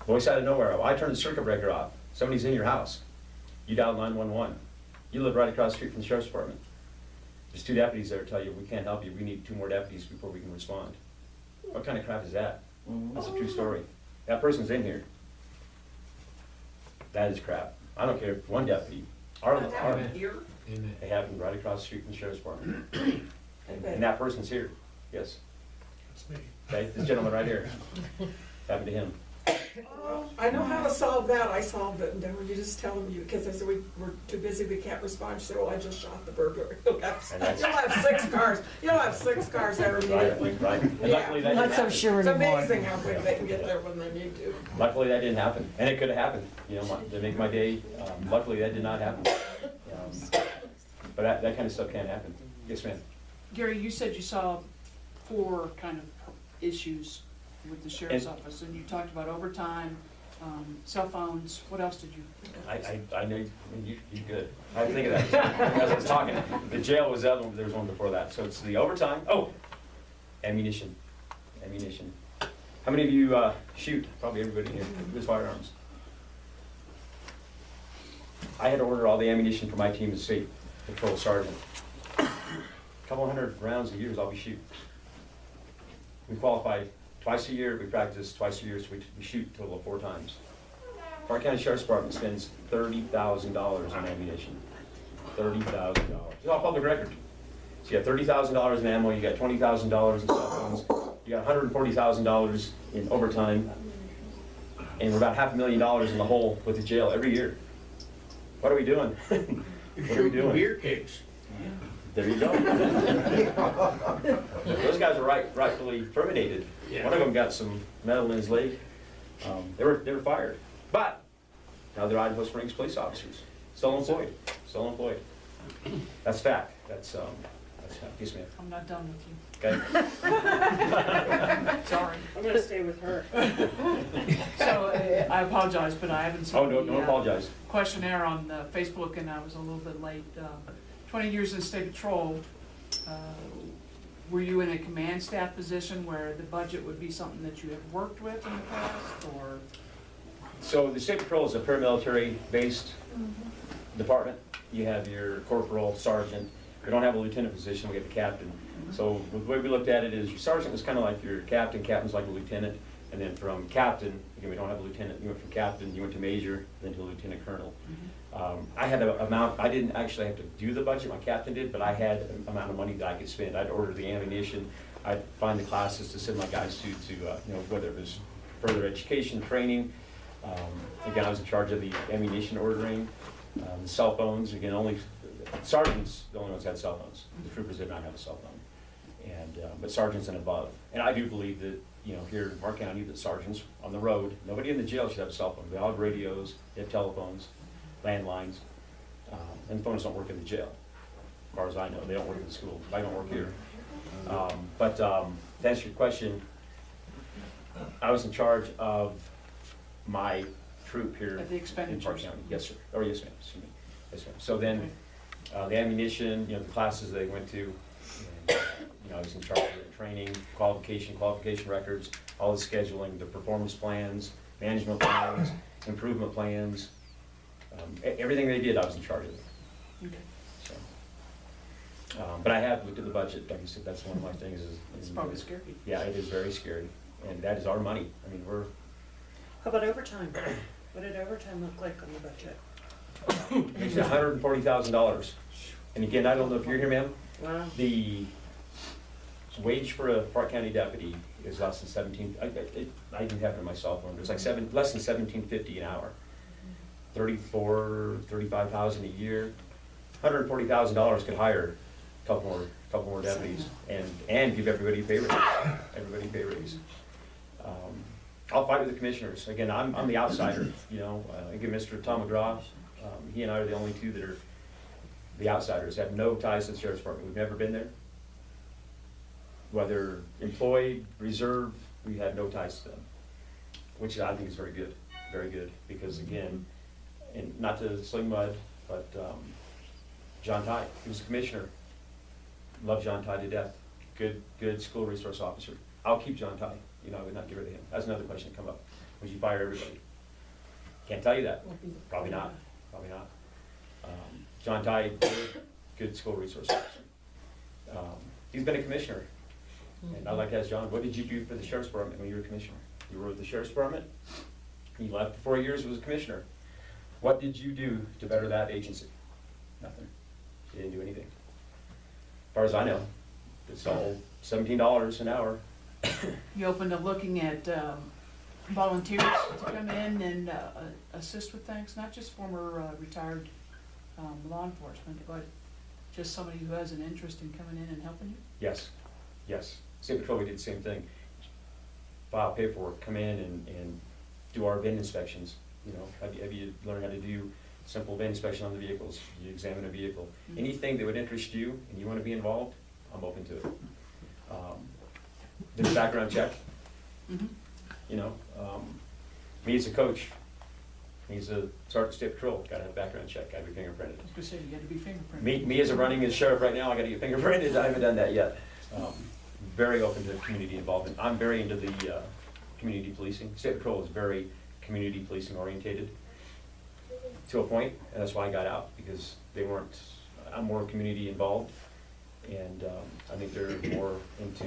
Voice out of nowhere, well, I turned the circuit breaker off. Somebody's in your house. You dial 911. You live right across the street from the sheriff's department. There's 2 deputies there tell you, we can't help you, we need 2 more deputies before we can respond. What kind of crap is that? That's a true story. That person's in here. That is crap. I don't care if 1 deputy, Here? they happened right across the street from the sheriff's department. And that person's here, yes. That's me. Okay, this gentleman right here, happened to him. Oh, I know how to solve that. I solved it, and then when you just tell them because they said we're too busy, we can't respond. You say, well, I just shot the burglar. You'll have 6 cars. You'll have 6 cars there immediately. Right. And luckily that Not didn't so happen. sure It's anymore. amazing how quick they can get there when they need to. Luckily that didn't happen, and it could have happened, you know, to make my day. Luckily that did not happen. But that kind of stuff can happen. Yes, ma'am. Gary, you said you saw 4 kind of issues with the sheriff's office, and you talked about overtime, cell phones. What else did you? I know you're good. I think of that as I was talking. The jail was the other one, there was one before that. So it's the overtime. Oh, ammunition. Ammunition. How many of you shoot? Probably everybody here with firearms. I had to order all the ammunition for my team as state patrol sergeant. A couple hundred rounds a year is all we shoot. We qualify twice a year, we practice twice a year, so we shoot a total of 4 times. Park County Sheriff's Department spends $30,000 on ammunition. $30,000. It's all public record. So you got $30,000 in ammo, you got $20,000 in cell phones, you got $140,000 in overtime, and we're about $500,000 in the hole with the jail every year. What are we doing? You're What are we shooting doing? beer cakes. There you go. Those guys are rightfully terminated. Yeah. One of them got some metal in his leg. They were fired, but now they're Idaho Springs police officers, still employed, still employed. That's fact. That's fact. Yes, ma'am. I'm not done with you. Okay. Sorry. I'm gonna stay with her. So I apologize, but I haven't seen Oh, don't the apologize. questionnaire on Facebook, and I was a little bit late. 20 years in state patrol. Were you in a command staff position where the budget would be something that you have worked with in the past, or? So the state patrol is a paramilitary-based department. You have your corporal, sergeant. We don't have a lieutenant position. We have a captain. So the way we looked at it is your sergeant is kind of like your captain. Captain's like a lieutenant. And then from captain, again, we don't have a lieutenant. You went from captain, you went to major, then to lieutenant colonel. I had an amount, I didn't actually have to do the budget, my captain did, but I had an amount of money that I could spend. I'd order the ammunition, I'd find the classes to send my guys to you know, whether it was further education, training. Again, I was in charge of the ammunition ordering, the cell phones. Again, only sergeants, the only ones that had cell phones. The troopers did not have a cell phone. And but sergeants and above. And I do believe that, you know, here in Park County, that sergeants on the road, nobody in the jail should have a cell phone. They all have radios, they have telephones, landlines, and the phones don't work in the jail. As far as I know, they don't work in the school. I don't work here. But to answer your question, I was in charge of my troop here At the in Park expenditures. County. Yes, sir. Or yes, ma'am. Excuse me. Yes, ma'am. So then, the ammunition, you know, the classes they went to, and, you know, I was in charge of the training, qualification records, all the scheduling, the performance plans, management plans, improvement plans. Everything they did, I was in charge of it. Okay. So, but I have looked at the budget. Like you said, that's one of my things. It's probably scary. Yeah, it is very scary, and that is our money. I mean, we're How about overtime? What did overtime look like on the budget? it's $140,000. And again, I don't know if you're here, ma'am. Wow. The wage for a Park County deputy is less than 17. I even have it on my cell phone. It's like less than $17.50 an hour. 35,000 a year. $140,000 could hire a couple more deputies and give everybody a pay raise. Everybody a pay raise. I'll fight with the commissioners. Again, I'm the outsider. You know, again, Mr. Tom McGraw, he and I are the only 2 that are the outsiders. Have no ties to the sheriff's department. We've never been there. Whether employed, reserve, we have no ties to them, which I think is very good, because again, and not to sling mud, but John Ty, he was a commissioner. Love John Ty to death. Good school resource officer. I'll keep John Ty. You know, I would not get rid of him. That's another question that come up. would you fire everybody? Can't tell you that. Probably not. Probably not. John Tide, good school resource officer. He's been a commissioner. And I'd like to ask John, what did you do for the sheriff's department when you were a commissioner? You were with the sheriff's department. He left for 4 years, was a commissioner. What did you do to better that agency? Nothing. You didn't do anything. As far as I know, it's all $17 an hour. You open to looking at volunteers to come in and assist with things, not just former retired law enforcement, but just somebody who has an interest in coming in and helping you? Yes, yes. State Patrol, we did the same thing. File paperwork, come in and do our VIN inspections. You know, have you learned how to do simple VIN inspection on the vehicles? You examine a vehicle. Anything that would interest you and you want to be involved, I'm open to it. There's a background check. You know, me as a coach, he's a sergeant state patrol, gotta have a background check, gotta be fingerprinted. I was gonna say, you gotta be fingerprinted. Me as a running as sheriff right now, I gotta get fingerprinted, I haven't done that yet. Very open to community involvement. I'm very into the community policing. State Patrol is very community policing orientated to a point, and that's why I got out, because they weren't, I'm more community involved, and I think they're more into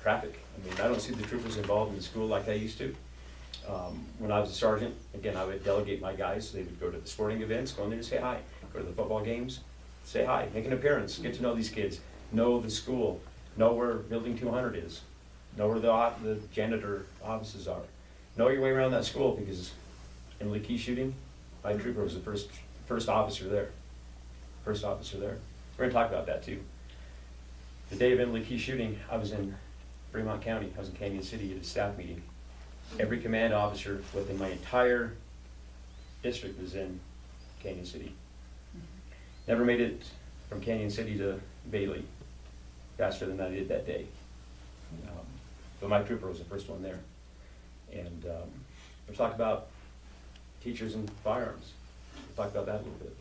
traffic. I mean, I don't see the troopers involved in the school like I used to. When I was a sergeant, again, I would delegate my guys. They would go to the sporting events, go in there and say hi. Go to the football games, say hi, make an appearance, get to know these kids, know the school, know where Building 200 is, know where the janitor offices are. Know your way around that school, because in Lee Key shooting, my trooper was the first officer there. First officer there. We're gonna talk about that too. The day of Lee Key shooting, I was in Fremont County. I was in Canyon City at a staff meeting. Every command officer within my entire district was in Canyon City. Never made it from Canyon City to Bailey faster than I did that day. But my trooper was the first one there. And we'll talk about teachers and firearms. We'll talk about that a little bit.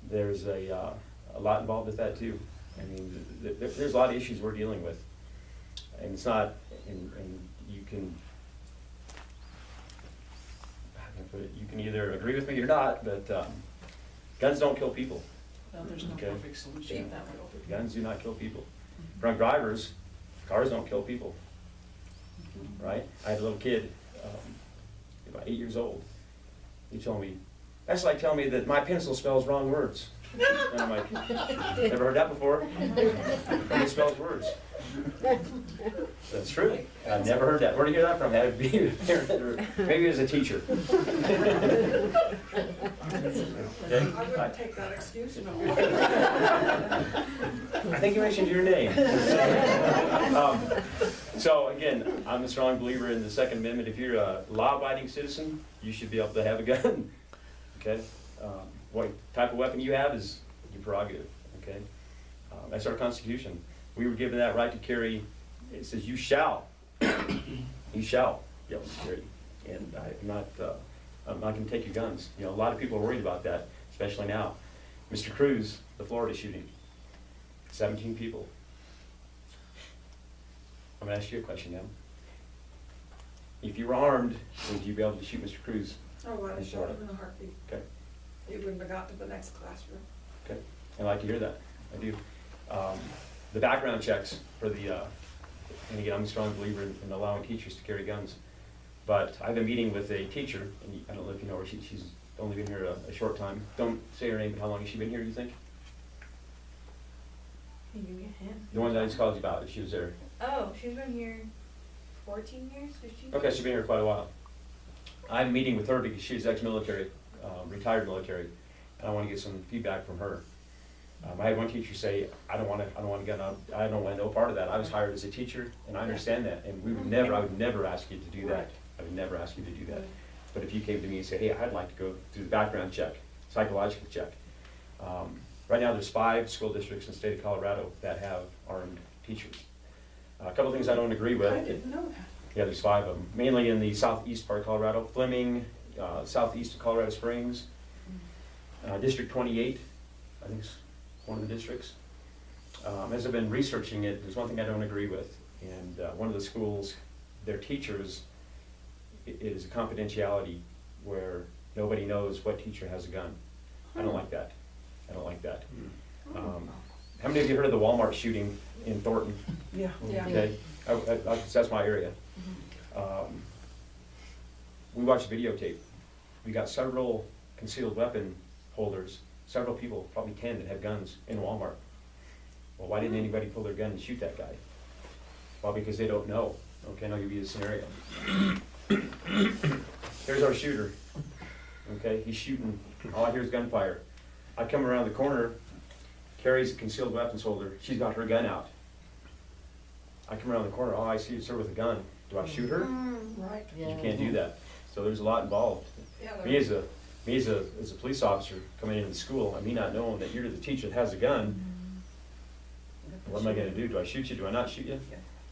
There's a lot involved with that too. I mean, there's a lot of issues we're dealing with. And it's not, and you can, how can I put it? You can either agree with me or not, but guns don't kill people. Well, there's no Okay. perfect solution that way. Guns do not kill people. Drunk drivers, cars don't kill people, right? I had a little kid, about 8 years old. He told me, that's like telling me that my pencil spells wrong words. And I'm like, never heard that before. It spells words. That's true. I've never heard that. Where did you hear that from? Had to be a parent or maybe as a teacher. I wouldn't take that excuse, no. I think you mentioned your name. So again, I'm a strong believer in the Second Amendment. If you're a law-abiding citizen, you should be able to have a gun. Okay? What type of weapon you have is your prerogative. Okay? That's our Constitution. We were given that right to carry. It says you shall be able to carry. And I'm not going to take your guns. You know, a lot of people are worried about that, especially now. Mr. Cruz, the Florida shooting, 17 people. I'm going to ask you a question now. If you were armed, would you be able to shoot Mr. Cruz? Oh, I'd have shot him in a heartbeat. Okay. He wouldn't have got to the next classroom. Okay. I like to hear that. I do. The background checks for the, and again, I'm a strong believer in allowing teachers to carry guns. But I've been meeting with a teacher, and I don't know if you know her, she's only been here a short time. Don't say her name, but how long has she been here, you think? Can you give me a hint? The one that I just called you about, if she was there. Oh, she's been here 14 years, 15 years? Okay, she's been here quite a while. I'm meeting with her because she's ex-military, retired military, and I want to get some feedback from her. I had one teacher say, I don't want to get out, I don't want no part of that. I was hired as a teacher, and I understand that, and I would never ask you to do that. I would never ask you to do that. But if you came to me and said, hey, I'd like to go through the background check, psychological check. Right now, there's 5 school districts in the state of Colorado that have armed teachers. A couple things I don't agree with. I didn't know that. Yeah, there's 5 of them, mainly in the southeast part of Colorado. Fleming, southeast of Colorado Springs, District 28, I think is one of the districts. As I've been researching it, there's one thing I don't agree with. And one of the schools, their teachers, it is a confidentiality where nobody knows what teacher has a gun. I don't like that. I don't like that. How many of you heard of the Walmart shooting in Thornton? Yeah. Yeah. Okay, that's my area. We watched videotape. We got several concealed weapon holders, several people, probably 10 that had guns in Walmart. Well, why didn't anybody pull their gun and shoot that guy? Well, because they don't know. Okay, and I'll give you a scenario. Here's our shooter. Okay, he's shooting. All I hear is gunfire. I come around the corner, Carrie's a concealed weapons holder. She's got her gun out. I come around the corner, all I see is her with a gun. Do I shoot her? Right. You can't do that. So there's a lot involved. Yeah, Me as a police officer coming into the school, and me not knowing that you're the teacher that has a gun, what am I gonna do? Do I shoot you? Do I not shoot you?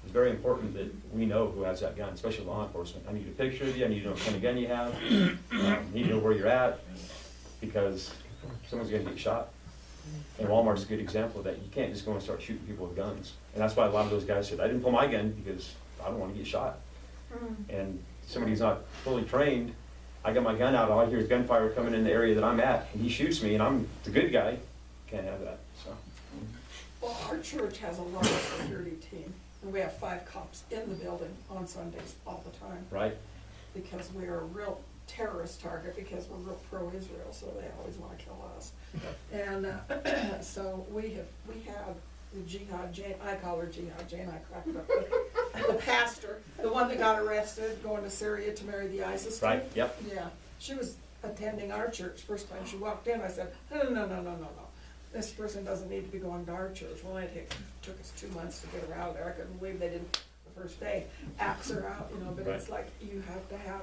It's very important that we know who has that gun, especially law enforcement. I need a picture of you, I need to know what kind of gun you have, I need to know where you're at, because someone's gonna get shot. And Walmart's a good example of that. You can't just go and start shooting people with guns. And that's why a lot of those guys said, I didn't pull my gun because I don't wanna get shot. And somebody who's not fully trained, I got my gun out, all I hear is gunfire coming in the area that I'm at, and he shoots me, and I'm the good guy. Can't have that, so. Well, our church has a large security team, and we have 5 cops in the building on Sundays all the time, Right? because we are a real terrorist target, because we're real pro-Israel, so they always wanna kill us. And, so we have the Jihad Jane, I call her Jihad Jane, I cracked up with the pastor, the one that got arrested going to Syria to marry the ISIS Right, dude. yep. Yeah, she was attending our church. First time she walked in, I said, no. This person doesn't need to be going to our church. Well, it took us 2 months to get her out of there. I couldn't believe they didn't, the first day, axe her out, but it's like, you have to have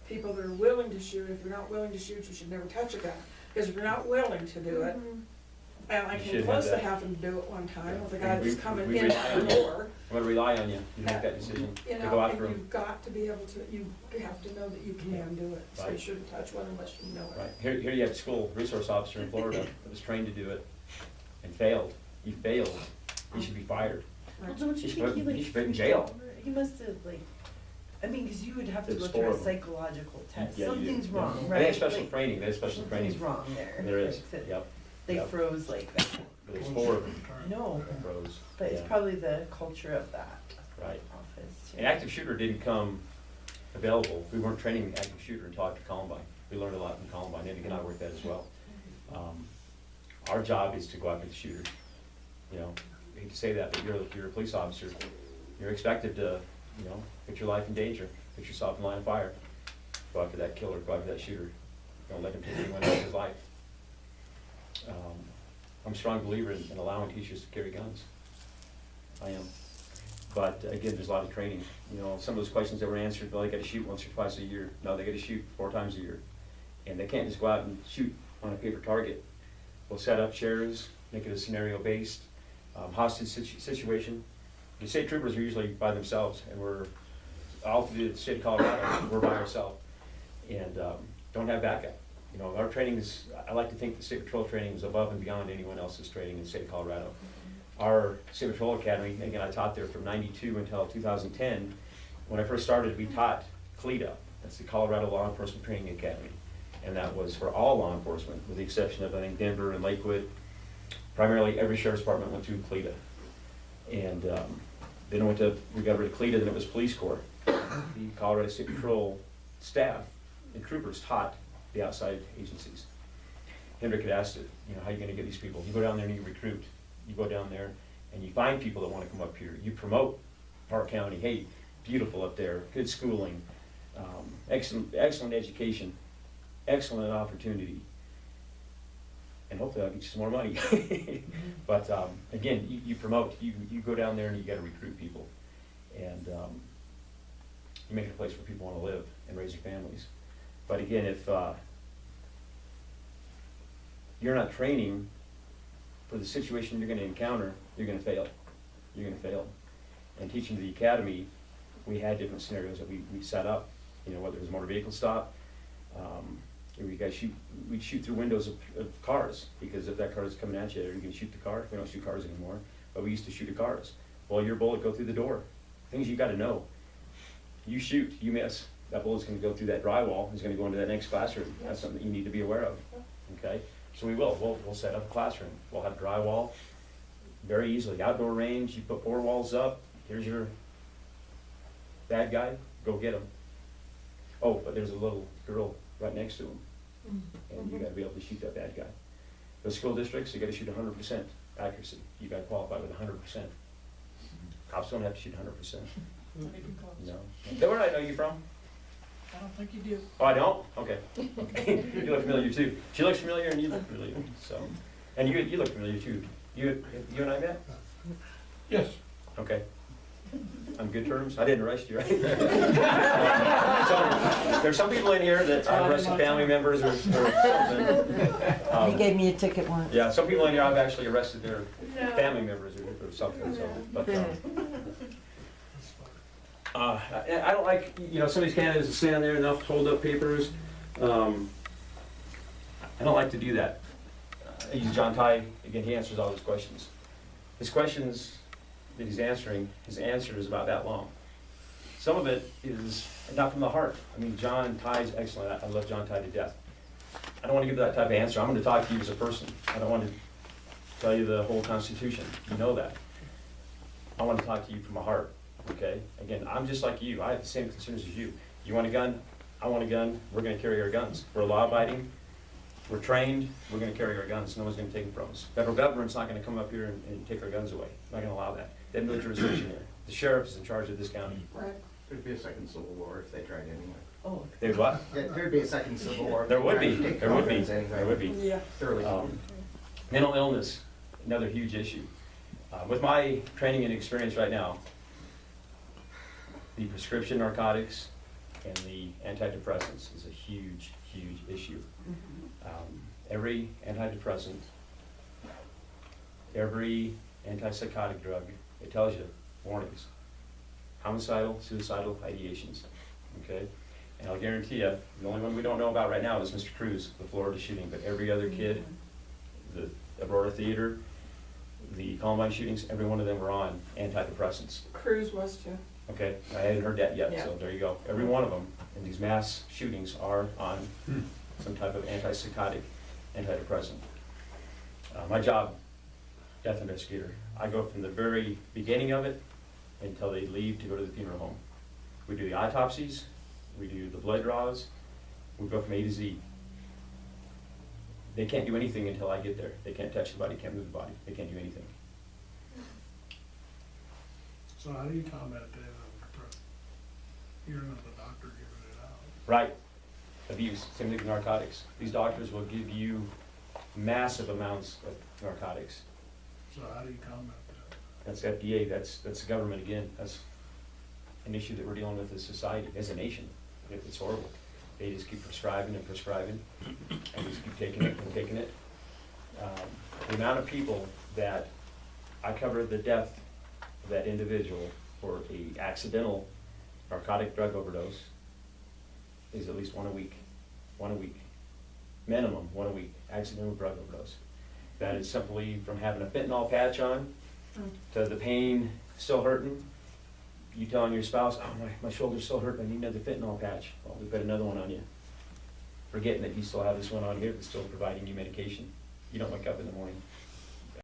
people that are willing to shoot. If you're not willing to shoot, you should never touch a gun. Because if you're not willing to do it, and I You came should close have to that. having to do it one time Yeah. with a guy We- that's coming we in rely the on you. door. I'm gonna rely on you to make that decision, to go after him. You've got to be able to, you have to know that you can do it. So you Right. shouldn't touch one unless you know it. Right, here you have a school resource officer in Florida that was trained to do it and failed. He failed. He should be fired. Well, don't you He should think put- he like? he should be in jail. He must have like, I mean, cause you would have to There's go through 4 a of them. psychological test. Yeah, you do. Something's Yeah. wrong, And right? They have special Like, training, they have special something's training. wrong there. There is, Like, that yep. They yep. froze like that. There's 4 of them No, that froze. but it's Yeah. probably the culture of that Right. office. too. An active shooter didn't come available. We weren't training an active shooter until after Columbine. We learned a lot from Columbine, and again, I worked that as well. Our job is to go after the shooter. I hate to say that, but you're a police officer. You're expected to, put your life in danger, put yourself in line of fire. Go after that killer, go after that shooter. Don't let him take anyone else's life. I'm a strong believer in allowing teachers to carry guns. I am. But again, there's a lot of training. Some of those questions that were answered, well, they gotta shoot once or twice a year. No, they gotta shoot 4 times a year. And they can't just go out and shoot on a paper target. We'll set up shares, make it a scenario-based, hostage situation. The state troopers are usually by themselves, and we're, all through the state of Colorado, we're by ourselves. And don't have backup. Our training is, I like to think the State Patrol training is above and beyond anyone else's training in the state of Colorado. Our State Patrol Academy, again, I taught there from '92 until 2010. When I first started, we taught CLEDA, that's the Colorado Law Enforcement Training Academy. And that was for all law enforcement, with the exception of, I think, Denver and Lakewood. Primarily, every sheriff's department went through CLEDA. And then we got rid of CLEDA, then it was Police Corps. The Colorado State Patrol staff and troopers taught the outside agencies. Hendrick had asked it, how are you gonna get these people? You go down there and you recruit. You go down there and you find people that wanna come up here. You promote Park County, hey, beautiful up there, good schooling, excellent education, excellent opportunity. And hopefully I'll get you some more money. But again, you promote, you go down there and you gotta recruit people. And you make it a place where people wanna live and raise their families. But again, if you're not training for the situation you're gonna encounter, you're gonna fail. You're gonna fail. And teaching the academy, we had different scenarios that we set up, whether it was a motor vehicle stop, we'd shoot through windows of cars, because if that car is coming at you, you can shoot the car. We don't shoot cars anymore, but we used to shoot at cars. Well, your bullet go through the door. Things you gotta know. You shoot, you miss. couple is gonna go through that drywall, is gonna go into that next classroom. That's something you need to be aware of, okay? So we'll set up a classroom. We'll have drywall, very easily, outdoor range, you put 4 walls up, here's your bad guy, go get him. Oh, but there's a little girl right next to him, and you gotta be able to shoot that bad guy. The school districts, you gotta shoot 100% accuracy. You gotta qualify with 100%. Cops don't have to shoot 100%. Not even close. No. Where do I know you from? I don't think you do. Oh, I don't? Okay. Okay. You look familiar too. She looks familiar and you look familiar, so. And you look familiar too. You and I met? Yes. Okay. On good terms? I didn't arrest you, right? So, there's some people in here that I've arrested family members or something. He gave me a ticket once. Yeah, some people in here I've actually arrested their family members or something, so, but, I don't like, some of these candidates that stand there and they'll hold up papers. I don't like to do that. I use John Ty, again, he answers all his questions. His questions that he's answering, his answer is about that long. Some of it is not from the heart. I mean, John Ty's excellent. I love John Ty to death. I don't want to give that type of answer. I'm going to talk to you as a person. I don't want to tell you the whole Constitution. You know that. I want to talk to you from my heart, okay? Again, I'm just like you. I have the same concerns as you. You want a gun? I want a gun. We're going to carry our guns. We're law-abiding. We're trained. We're going to carry our guns. No one's going to take them from us. Federal government's not going to come up here and take our guns away. Not going to allow that. They have no jurisdiction here. The sheriff is in charge of this county. Right. There'd be a second civil war if they tried anyway. Oh, There's what? There'd be a second civil war. if There they would tried be. to take There would be. Congress anyway. There would be. Yeah. Thoroughly. Mental illness, another huge issue. With my training and experience right now, the prescription narcotics and the antidepressants is a huge, huge issue. Every antidepressant, every antipsychotic drug, it tells you warnings. Homicidal, suicidal ideations, okay? And I'll guarantee you, the only one we don't know about right now is Mr. Cruz, the Florida shooting, but every other kid, the Aurora Theater, the Columbine shootings, every one of them were on antidepressants. Cruz was too. Okay, I hadn't heard that yet, Yeah. so there you go. Every one of them in these mass shootings are on some type of antipsychotic, antidepressant. My job, death investigator, I go from the very beginning of it until they leave to go to the funeral home. We do the autopsies, we do the blood draws, we go from A to Z. They can't do anything until I get there. They can't touch the body, can't move the body, they can't do anything. So how do you combat that? You're not the doctor giving it out. Right. Abuse, same thing with narcotics. These doctors will give you massive amounts of narcotics. So how do you combat that? That's FDA, that's the government again. That's an issue that we're dealing with as society, as a nation. It's horrible. They just keep prescribing and prescribing, and just keep taking it and taking it. The amount of people that I cover the death of that individual for a accidental narcotic drug overdose is at least one a week. Minimum, 1 a week, accidental drug overdose. That is simply from having a fentanyl patch on to the pain still hurting. You telling your spouse, oh, my shoulder's still hurting, I need another fentanyl patch. Well, we put another one on you. Forgetting that you still have this one on here that's still providing you medication. You don't wake up in the morning.